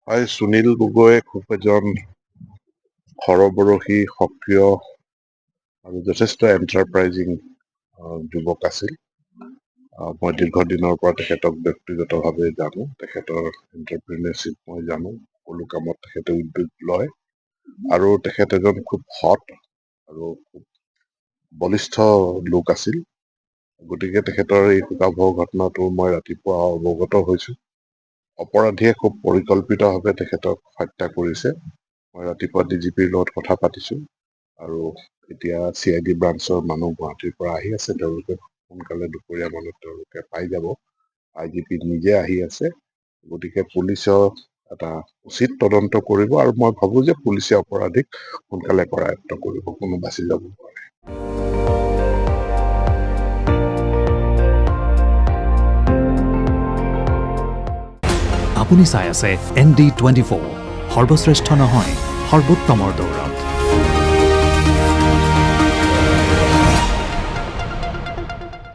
সুনীল গগৈ খুব এজন সৰবৰহী সক্ৰিয় আৰু যথেষ্ট এণ্টাৰপ্ৰাইজিং যুৱক আছিল। মই দীৰ্ঘদিনৰ পৰা তেখেতক ব্যক্তিগতভাৱে জানো। তেখেতৰ এণ্টাৰপ্ৰিনাৰশ্বিপ মই জানো। সকলো কামত তেখেতে উদ্যোগ লয় আৰু তেখেত এজন খুব সৎ আৰু খুব বলিষ্ঠ লোক আছিল। গতিকে তেখেতৰ এই শোকাবহ ঘটনাটো মই ৰাতিপুৱা অৱগত হৈছো। অপৰাধীয়ে খুব পৰিকল্পিতভাৱে তেখেতক হত্যা কৰিছে। মই ৰাতিপুৱা DGPৰ লগত কথা পাতিছো আৰু এতিয়া CID ব্ৰাঞ্চৰ মানুহ গুৱাহাটীৰ পৰা আহি আছে। তেওঁলোকে সোনকালে দুপৰীয়া মানত তেওঁলোকে পাই যাব। IGP নিজে আহি আছে। গতিকে পুলিচৰ এটা উচিত তদন্ত কৰিব আৰু মই ভাবো যে পুলিচে অপৰাধীক সোনকালে কৰায়ত্ব কৰিব, কোনো বাচি যাব নোৱাৰে। আপুনি চাই আছে ND24, সৰ্বশ্ৰেষ্ঠ নহয় সৰ্বোত্তমৰ দৌৰ।